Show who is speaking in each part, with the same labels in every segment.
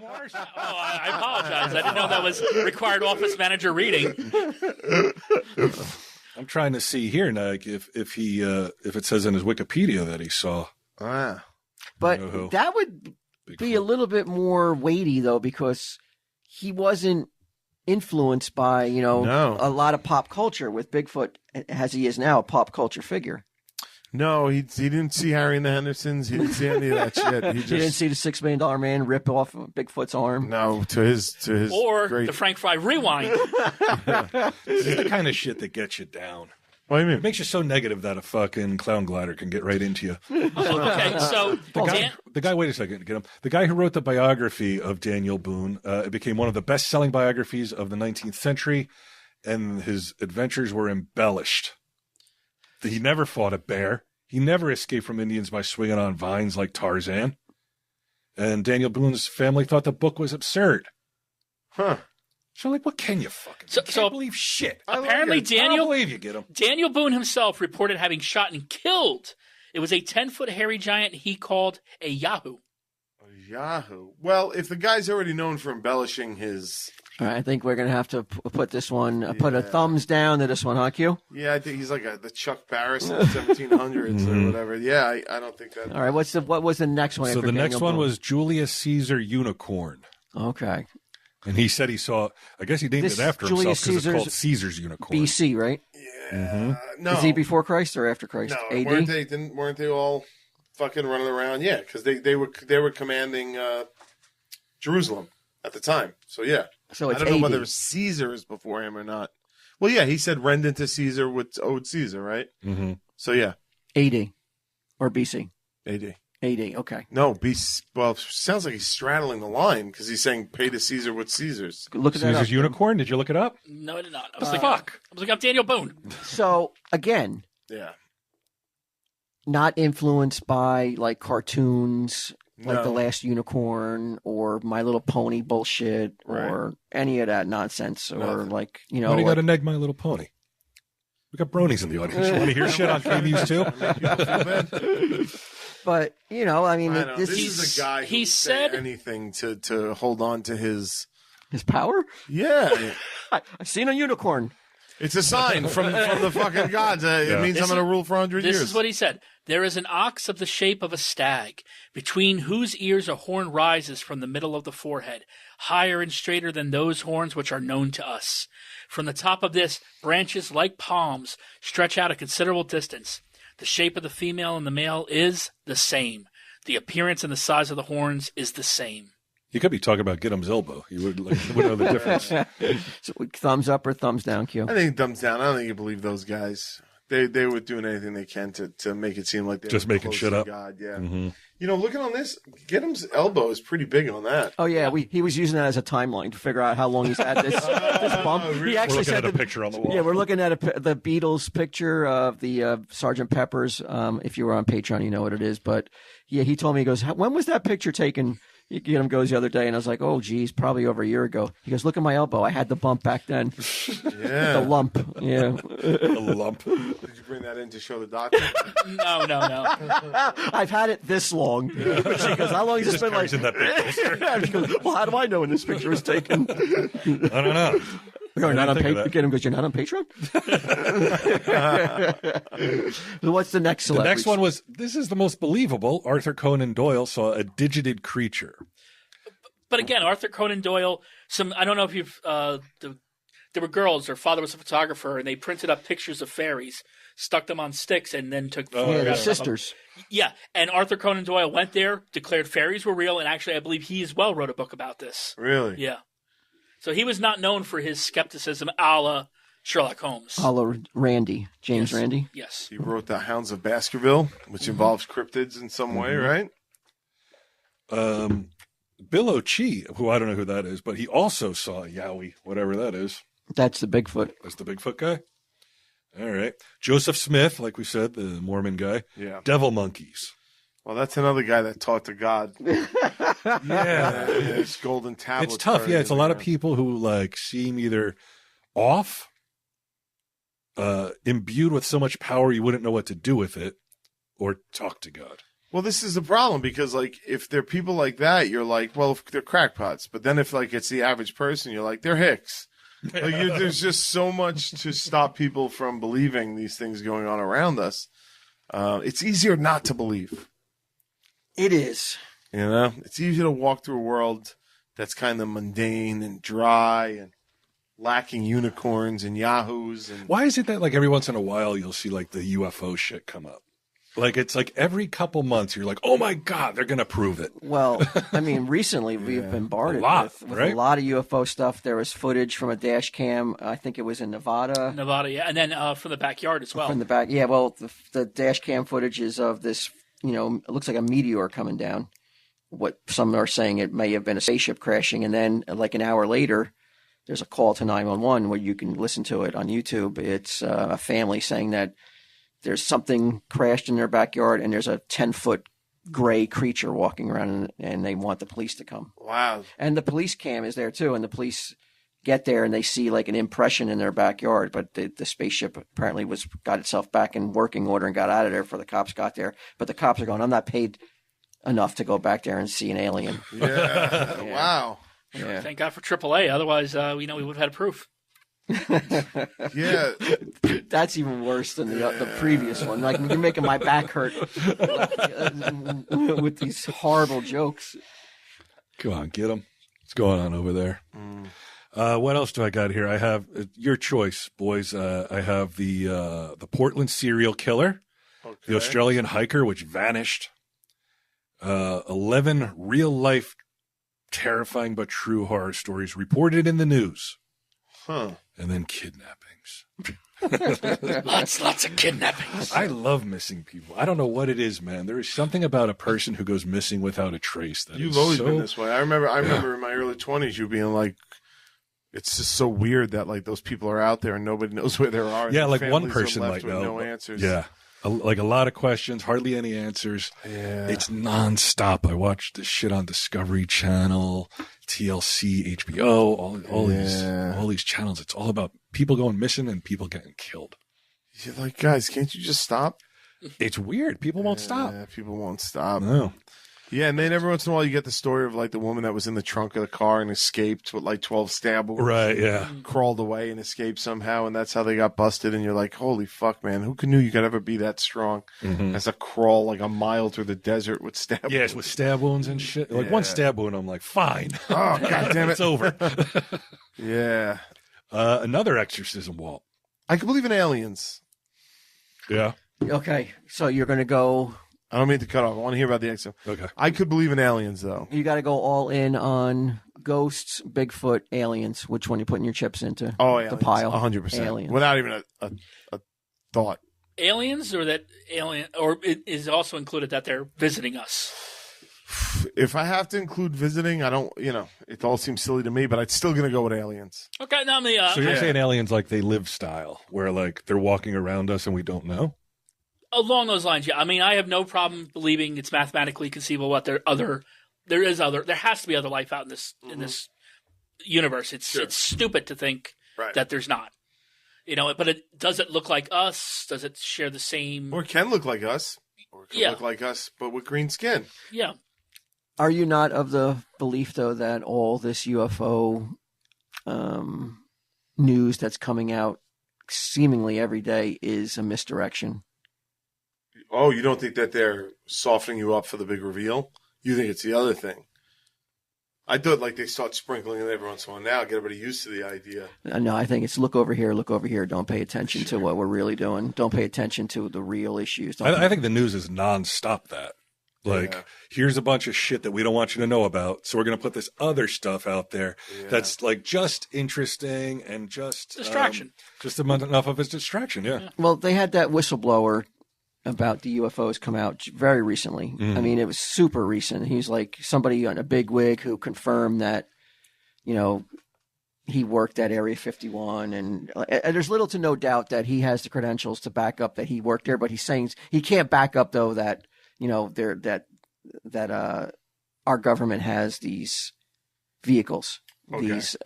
Speaker 1: Marsh? Oh, I apologize. I didn't know that was required office manager reading.
Speaker 2: I'm trying to see here, Nag, if it says in his Wikipedia that he saw.
Speaker 3: Ah.
Speaker 4: But that would be a little bit more weighty, though, because he wasn't influenced by, a lot of pop culture with Bigfoot, as he is now, a pop culture figure.
Speaker 3: No, he didn't see Harry and the Hendersons. He didn't see any of that shit. He
Speaker 4: didn't see the $6 million man rip off Bigfoot's arm.
Speaker 3: No, to his
Speaker 1: or the Frank Fry rewind.
Speaker 2: This is the kind of shit that gets you down.
Speaker 3: What do you mean?
Speaker 2: It makes you so negative that a fucking clown glider can get right into you.
Speaker 1: Okay, so
Speaker 2: the guy. Wait a second, get him. The guy who wrote the biography of Daniel Boone, it became one of the best-selling biographies of the 19th century, and his adventures were embellished. He never fought a bear. He never escaped from Indians by swinging on vines like Tarzan. And Daniel Boone's family thought the book was absurd.
Speaker 3: Huh.
Speaker 2: So, what can you fucking do? Can't believe shit.
Speaker 1: Apparently,
Speaker 2: I don't believe you, get him.
Speaker 1: Daniel Boone himself reported having shot and killed. It was a 10-foot hairy giant he called a Yahoo.
Speaker 3: A Yahoo. Well, if the guy's already known for embellishing his...
Speaker 4: All right, I think we're going to have to put this one, put a thumbs down to this one, huh, Q?
Speaker 3: Yeah, I think he's like the Chuck Barris of the 1700s or whatever. Yeah, I don't think that...
Speaker 4: All right, what was the next one?
Speaker 2: So the next one
Speaker 4: Boone?
Speaker 2: was Julius Caesar Unicorn.
Speaker 4: Okay.
Speaker 2: And he said he saw, I guess he named it after
Speaker 4: Julius
Speaker 2: himself because it's called
Speaker 4: Caesar's
Speaker 2: Caesar's Unicorn.
Speaker 4: BC, right?
Speaker 3: Yeah. No.
Speaker 4: Is he before Christ or after Christ?
Speaker 3: No,
Speaker 4: AD?
Speaker 3: weren't they all fucking running around? Yeah, because they were commanding Jerusalem at the time. So yeah.
Speaker 4: So it's
Speaker 3: I don't know
Speaker 4: AD.
Speaker 3: whether Caesar is before him or not. Well, yeah, he said rend into Caesar what's owed Caesar, right?
Speaker 2: Mm-hmm.
Speaker 3: So yeah.
Speaker 4: AD or BC?
Speaker 3: AD.
Speaker 4: AD, okay.
Speaker 3: No, well, sounds like he's straddling the line because he's saying pay to Caesar what's Caesar's.
Speaker 4: Look at that
Speaker 2: Caesar's
Speaker 4: up.
Speaker 2: Unicorn? Did you look it up?
Speaker 1: No, I did not. I was looking up Daniel Boone.
Speaker 4: So, again,
Speaker 3: Yeah.
Speaker 4: not influenced by, like, cartoons, like
Speaker 3: No.
Speaker 4: The Last Unicorn or My Little Pony bullshit or any of that nonsense or,
Speaker 3: Nothing.
Speaker 4: like,
Speaker 2: Why do you got to neg My Little Pony? We got bronies in the audience. You want to hear shit on KVs too?
Speaker 4: But, I mean,
Speaker 3: I know.
Speaker 4: this
Speaker 3: is a guy who
Speaker 1: he
Speaker 3: would
Speaker 1: said-
Speaker 3: say anything to hold on to his...
Speaker 4: his power?
Speaker 3: Yeah.
Speaker 4: I've seen a unicorn.
Speaker 3: It's a sign from the fucking gods. It means I'm going to rule for 100 years.
Speaker 1: This is what he said. There is an ox of the shape of a stag, between whose ears a horn rises from the middle of the forehead, higher and straighter than those horns which are known to us. From the top of this, branches like palms stretch out a considerable distance. The shape of the female and the male is the same. The appearance and the size of the horns is the same.
Speaker 2: You could be talking about Giddim's elbow. You would know the difference.
Speaker 4: So, thumbs up or thumbs down, Q?
Speaker 3: I think thumbs down. I don't think you believe those guys. They were doing anything they can to make it seem like they're
Speaker 2: Just making
Speaker 3: close
Speaker 2: shit
Speaker 3: to
Speaker 2: up.
Speaker 3: God, yeah.
Speaker 2: Mm-hmm.
Speaker 3: Looking on this, Giddim's elbow is pretty big on that.
Speaker 4: Oh, yeah. He was using that as a timeline to figure out how long he's had this bump. He actually
Speaker 2: We're looking
Speaker 4: said
Speaker 2: at a picture on the wall.
Speaker 4: Yeah, we're looking at the Beatles picture of the Sgt. Pepper's. If you were on Patreon, you know what it is. But yeah, he told me, he goes, when was that picture taken? Gidim goes the other day, and I was like, oh, geez, probably over a year ago. He goes, look at my elbow. I had the bump back then.
Speaker 3: Yeah.
Speaker 4: The lump. Yeah.
Speaker 2: A lump.
Speaker 3: Did you bring that in to show the doctor?
Speaker 1: No.
Speaker 4: I've had it this long. She goes, how long has this been like?
Speaker 2: In that picture.
Speaker 4: She goes, well, how do I know when this picture was taken?
Speaker 2: I don't know.
Speaker 4: You're not on
Speaker 2: think of that.
Speaker 4: Gidim goes, you're not on Patreon? What's the next
Speaker 2: The
Speaker 4: celebrity?
Speaker 2: next one was, this is the most believable. Arthur Conan Doyle saw a digited creature.
Speaker 1: But again, Arthur Conan Doyle, I don't know if you've, there were girls, their father was a photographer, and they printed up pictures of fairies, stuck them on sticks, and then took
Speaker 4: Yeah, the
Speaker 1: photographs of them.
Speaker 4: sisters.
Speaker 1: Yeah, and Arthur Conan Doyle went there, declared fairies were real, and actually I believe he as well wrote a book about this.
Speaker 3: Really?
Speaker 1: Yeah. So he was not known for his skepticism a la Sherlock Holmes.
Speaker 4: A la Randy. James
Speaker 1: Yes.
Speaker 4: Randy.
Speaker 1: Yes.
Speaker 3: He wrote The Hounds of Baskerville, which involves cryptids in some way, right?
Speaker 2: Bill O'Chee, who I don't know who that is, but he also saw a Yowie, whatever that is.
Speaker 4: That's the Bigfoot.
Speaker 2: That's the Bigfoot guy? All right. Joseph Smith, like we said, the Mormon guy.
Speaker 3: Yeah.
Speaker 2: Devil monkeys.
Speaker 3: Well, that's another guy that talked to God.
Speaker 2: Yeah.
Speaker 3: His golden tablets.
Speaker 2: It's tough.
Speaker 3: buried
Speaker 2: Yeah,
Speaker 3: in
Speaker 2: it's a
Speaker 3: the
Speaker 2: lot of
Speaker 3: ground.
Speaker 2: people who seem either off, imbued with so much power you wouldn't know what to do with it, or talk to God.
Speaker 3: Well, this is the problem because, like, if they're people like that, you're like, well, if they're crackpots. But then if, like, it's the average person, you're like, they're hicks. Like, there's just so much to stop people from believing these things going on around us. It's easier not to believe.
Speaker 4: It is.
Speaker 3: You know? It's easier to walk through a world that's kind of mundane and dry and lacking unicorns and yahoos. And
Speaker 2: Why is it that, like, every once in a while you'll see, like, the UFO shit come up? Like, it's like every couple months you're like, oh my God, they're going to prove it.
Speaker 4: Well, I mean, recently we've been bombarded with
Speaker 2: right?
Speaker 4: a lot of UFO stuff. There was footage from a dash cam. I think it was in Nevada.
Speaker 1: Yeah. And then from the backyard as well.
Speaker 4: From the back. Yeah, well, the dash cam footage is of this, it looks like a meteor coming down. What some are saying it may have been a spaceship crashing. And then like an hour later, there's a call to 911 where you can listen to it on YouTube. It's a family saying that there's something crashed in their backyard and there's a 10-foot gray creature walking around and they want the police to come.
Speaker 3: wow.
Speaker 4: And the police cam is there too. And the police get there and they see like an impression in their backyard. But the spaceship apparently got itself back in working order and got out of there before the cops got there. But the cops are going, I'm not paid enough to go back there and see an alien.
Speaker 3: Yeah.
Speaker 4: Yeah.
Speaker 3: Wow.
Speaker 4: Yeah.
Speaker 1: Thank God for AAA. Otherwise, we would have had proof.
Speaker 3: Yeah.
Speaker 4: That's even worse than the previous one. Like you're making my back hurt with these horrible jokes.
Speaker 2: Come on, get them. What's going on over there? What else do I got here? I have your choice, boys. I have the Portland serial killer, the Australian hiker which vanished, 11 real-life terrifying but true horror stories reported in the news.
Speaker 3: Huh.
Speaker 2: And then kidnappings.
Speaker 1: Lots of kidnappings.
Speaker 2: I love missing people. I don't know what it is, man. There is something about a person who goes missing without a trace.
Speaker 3: You've always been this way. I remember in my early 20s, you being like, it's just so weird that like those people are out there and nobody knows where they are.
Speaker 2: Yeah, like one
Speaker 3: Families are
Speaker 2: person
Speaker 3: left
Speaker 2: might
Speaker 3: with
Speaker 2: know.
Speaker 3: no answers.
Speaker 2: Yeah. Like a lot of questions, hardly any answers.
Speaker 3: Yeah.
Speaker 2: It's nonstop. I watched this shit on Discovery Channel, TLC, HBO, all these channels. It's all about people going missing and people getting killed.
Speaker 3: You're like, guys, can't you just stop?
Speaker 2: It's weird. People won't stop.
Speaker 3: Yeah, people won't stop.
Speaker 2: No.
Speaker 3: Yeah, and then every once in a while you get the story of like the woman that was in the trunk of the car and escaped with like 12 stab wounds.
Speaker 2: Right, yeah.
Speaker 3: Crawled away and escaped somehow, and that's how they got busted. And you're like, holy fuck, man. Who knew you could ever be that strong as a crawl like a mile through the desert with stab wounds?
Speaker 2: Yes, with stab wounds and shit. Like one stab wound, I'm like, fine.
Speaker 3: Oh, God damn it.
Speaker 2: It's over.
Speaker 3: Yeah.
Speaker 2: Another exorcism, Walt.
Speaker 3: I can believe in aliens.
Speaker 2: Yeah.
Speaker 4: Okay, so you're going to go.
Speaker 3: I don't mean to cut off. I want to hear about the exo.
Speaker 2: Okay.
Speaker 3: I could believe in aliens, though.
Speaker 4: You got to go all in on ghosts, Bigfoot, aliens. Which one you putting your chips into?
Speaker 3: Oh,
Speaker 4: the
Speaker 3: aliens.
Speaker 4: pile.
Speaker 3: 100%.
Speaker 4: Aliens.
Speaker 3: Without even a thought.
Speaker 1: Aliens, or that alien, or it is also included that they're visiting us.
Speaker 3: If I have to include visiting, I don't, it all seems silly to me, but I'm still going to go with aliens.
Speaker 1: Okay, now me.
Speaker 2: So you're saying aliens like they live style, where like they're walking around us and we don't know?
Speaker 1: Along those lines, yeah. I mean, I have no problem believing it's mathematically conceivable that there has to be other life out in this universe. It's stupid to think that there's not. But does it look like us? Does it share the same?
Speaker 3: Or it can look like us. Or it can look like us, but with green skin.
Speaker 1: Yeah.
Speaker 4: Are you not of the belief, though, that all this UFO news that's coming out seemingly every day is a misdirection?
Speaker 3: Oh, you don't think that they're softening you up for the big reveal? You think it's the other thing? I thought like they start sprinkling it every once in a while now, get everybody used to the idea.
Speaker 4: No, I think it's look over here. Don't pay attention to what we're really doing. Don't pay attention to the real issues.
Speaker 2: I think the news is nonstop that. Like, here's a bunch of shit that we don't want you to know about, so we're going to put this other stuff out there that's like just interesting and just
Speaker 1: distraction.
Speaker 2: Just enough of a distraction, yeah.
Speaker 4: Well, they had that whistleblower about the UFOs come out very recently. I mean, it was super recent. He's like somebody on a big wig who confirmed that, he worked at Area 51, and there's little to no doubt that he has the credentials to back up that he worked there. But he's saying he can't back up though that our government has these vehicles, these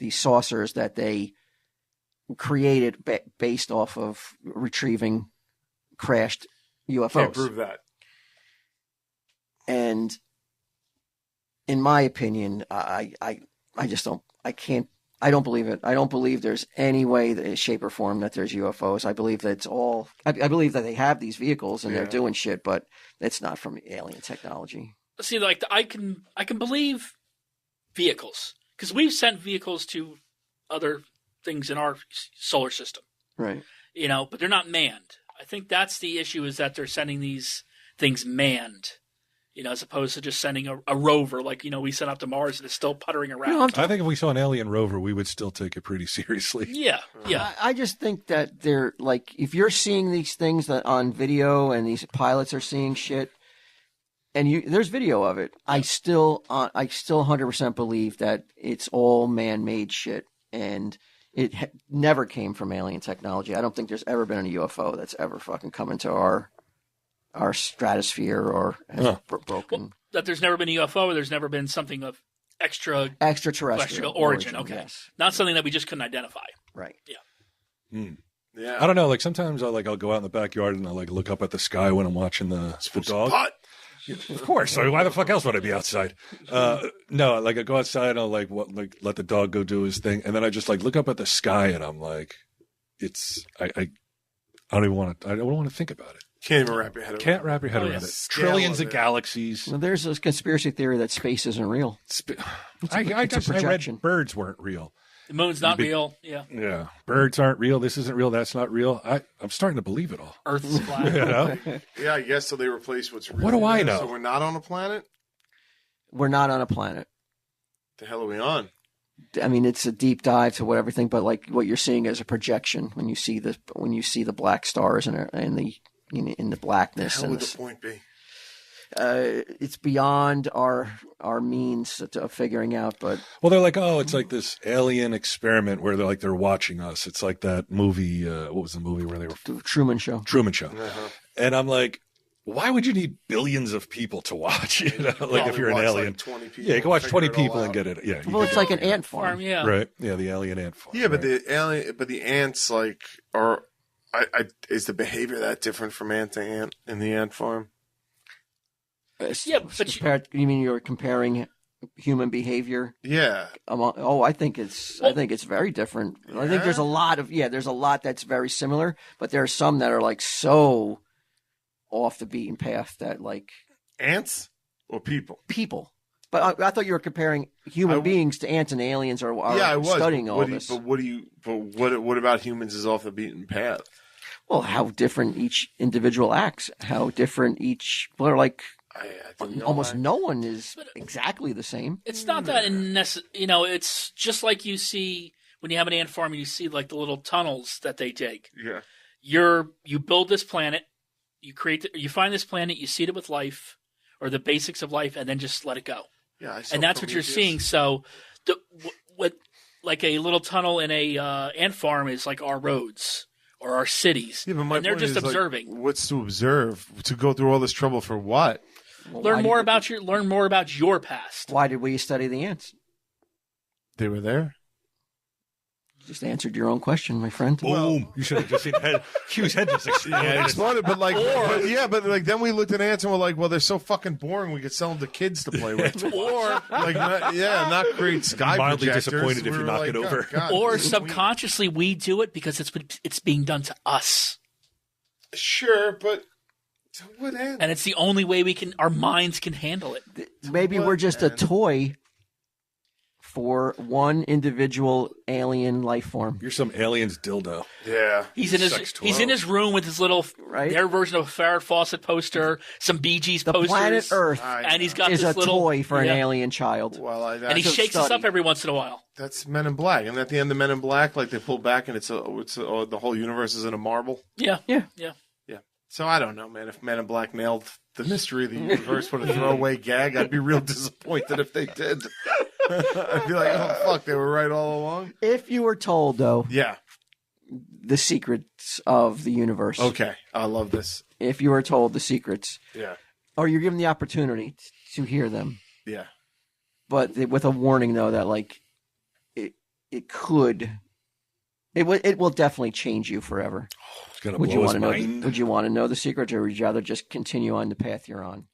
Speaker 4: saucers that they created based off of retrieving crashed UFOs.
Speaker 3: Can't prove that.
Speaker 4: And in my opinion, I just don't. I don't believe it. I don't believe there's any way, shape, or form that there's UFOs. I believe that it's all. I believe that they have these vehicles and they're doing shit, but it's not from alien technology.
Speaker 1: See, like I can believe vehicles because we've sent vehicles to other things in our solar system,
Speaker 4: Right?
Speaker 1: but they're not manned. I think that's the issue: is that they're sending these things manned. As opposed to just sending a rover like, we sent out to Mars and it's still puttering around.
Speaker 2: I think if we saw an alien rover, we would still take it pretty seriously.
Speaker 1: Yeah.
Speaker 4: I just think that they're like, if you're seeing these things that on video and these pilots are seeing shit, and there's video of it, I still 100% believe that it's all man-made shit, and it never came from alien technology. I don't think there's ever been a UFO that's ever fucking come into our stratosphere or has broken.
Speaker 1: Well, that there's never been a UFO, there's never been something of extraterrestrial origin. Okay.
Speaker 4: Yes.
Speaker 1: Not something that we just couldn't identify.
Speaker 4: Right.
Speaker 1: Yeah.
Speaker 3: Yeah.
Speaker 2: I don't know. Like sometimes I'll go out in the backyard and I'll look up at the sky when I'm watching the dog.
Speaker 3: Pot.
Speaker 2: Of course. So why the fuck else would I be outside? No, I go outside and I'll let the dog go do his thing, and then I just look up at the sky and I'm like, I don't want to think about it.
Speaker 3: Can't even wrap your head around it.
Speaker 2: Can't wrap your head around it.
Speaker 3: Scale
Speaker 2: Trillions
Speaker 3: of
Speaker 2: of
Speaker 3: it.
Speaker 2: galaxies.
Speaker 4: Well, there's a conspiracy theory that space isn't real.
Speaker 2: I
Speaker 4: projection.
Speaker 2: read birds weren't real.
Speaker 1: The moon's not real. Yeah.
Speaker 2: Yeah. Birds aren't real. This isn't real. That's not real. I'm starting to believe it all.
Speaker 1: Earth's flat.
Speaker 2: You know?
Speaker 3: Yeah, I guess so. They replace what's real.
Speaker 2: What do I know?
Speaker 3: So we're not on a planet?
Speaker 4: We're not on a planet.
Speaker 3: The hell are we on?
Speaker 4: I mean, it's a deep dive to everything, but what you're seeing is a projection when you see the black stars and in the blackness.
Speaker 3: Hell
Speaker 4: and
Speaker 3: would the point be?
Speaker 4: it's beyond our means of figuring out. But
Speaker 2: Well, they're like, oh, it's like this alien experiment where they're watching us. It's like that movie. What was the movie where they were?
Speaker 4: the Truman Show.
Speaker 2: Truman Show.
Speaker 3: Uh-huh.
Speaker 2: And I'm like, why would you need billions of people to watch? If you're an
Speaker 3: watch,
Speaker 2: alien.
Speaker 3: 20 people
Speaker 2: Yeah, you can watch
Speaker 3: figure
Speaker 2: 20
Speaker 3: it all
Speaker 2: people and
Speaker 3: out.
Speaker 2: get it. Yeah.
Speaker 4: Well, it's like an ant farm.
Speaker 1: Farm, yeah.
Speaker 2: Right. Yeah, the alien ant farm.
Speaker 3: Yeah, but
Speaker 2: right.
Speaker 3: the ants are. Is the behavior that different from ant to ant in the ant farm?
Speaker 1: Yeah, but
Speaker 4: you mean you're comparing human behavior?
Speaker 3: Yeah.
Speaker 4: I think it's very different. I think there's a lot that's very similar, but there are some that are so off the beaten path that
Speaker 3: Ants or people?
Speaker 4: people. But I thought you were comparing human beings to ants and aliens are
Speaker 3: Yeah, I was
Speaker 4: studying all this.
Speaker 3: But what about humans is off the beaten path?
Speaker 4: Well, how different each individual acts, how different each. Well,
Speaker 3: I think
Speaker 4: almost no one is exactly the same.
Speaker 1: it's not that it's just like you see when you have an ant farm and you see the little tunnels that they dig.
Speaker 3: Yeah.
Speaker 1: You build this planet, you find this planet, you seed it with life or the basics of life, and then just let it go.
Speaker 3: Yeah. I saw
Speaker 1: And that's what you're
Speaker 3: Prometheus.
Speaker 1: seeing. So, what a little tunnel in a ant farm is like our roads or our cities.
Speaker 3: Yeah, but my
Speaker 1: and they're
Speaker 3: point
Speaker 1: just
Speaker 3: is,
Speaker 1: observing.
Speaker 3: What's to observe? To go through all this trouble for what?
Speaker 4: Well,
Speaker 1: learn more about your past.
Speaker 4: Why did we study the ants?
Speaker 3: They were there.
Speaker 4: Just answered your own question, my friend.
Speaker 2: Boom. You should have just seen Hugh's head just exploded.
Speaker 3: Yeah, exploded, but then we looked at ants and we're like, well, they're so fucking boring. We could sell them to kids to play with, or not create sky
Speaker 2: Mildly
Speaker 3: projectors.
Speaker 2: disappointed if
Speaker 3: We
Speaker 2: you
Speaker 3: were
Speaker 2: knock
Speaker 3: like,
Speaker 2: it over.
Speaker 3: God,
Speaker 1: Or
Speaker 3: this is
Speaker 1: subconsciously we do it because it's being done to us.
Speaker 3: weird. Sure, but to what end?
Speaker 1: And it's the only way our minds can handle it.
Speaker 4: Maybe we're just a toy for one individual alien life form.
Speaker 2: You're some alien's dildo.
Speaker 3: Yeah,
Speaker 1: He's in his room with his little their version of a Farrah Fawcett poster, some Bee Gees
Speaker 4: The
Speaker 1: posters.
Speaker 4: planet Earth
Speaker 1: And he's got
Speaker 4: is
Speaker 1: this
Speaker 4: a
Speaker 1: little
Speaker 4: toy for an
Speaker 1: yeah.
Speaker 4: alien child.
Speaker 3: well,
Speaker 1: And he
Speaker 4: That's a
Speaker 1: shakes us
Speaker 4: study.
Speaker 1: up every once in a while.
Speaker 3: that's Men in Black, and at the end of Men in Black, they pull back and it's the whole universe is in a marble.
Speaker 1: Yeah.
Speaker 4: Yeah.
Speaker 1: Yeah.
Speaker 3: Yeah. So I don't know, man. If Men in Black nailed the mystery of the universe with a throwaway gag, I'd be real disappointed if they did. I'd be like, oh, fuck, they were right all along.
Speaker 4: If you were told, though,
Speaker 3: Yeah.
Speaker 4: the secrets of the universe,
Speaker 3: Okay. I love this.
Speaker 4: if you were told the secrets,
Speaker 3: Yeah.
Speaker 4: or you're given the opportunity to hear them,
Speaker 3: Yeah.
Speaker 4: but with a warning, though, that it will definitely change you forever.
Speaker 2: It's going to
Speaker 4: Would you
Speaker 2: blow
Speaker 4: want
Speaker 2: his
Speaker 4: to know?
Speaker 2: mind.
Speaker 4: Would you want to know the secret, or would you rather just continue on the path you're on?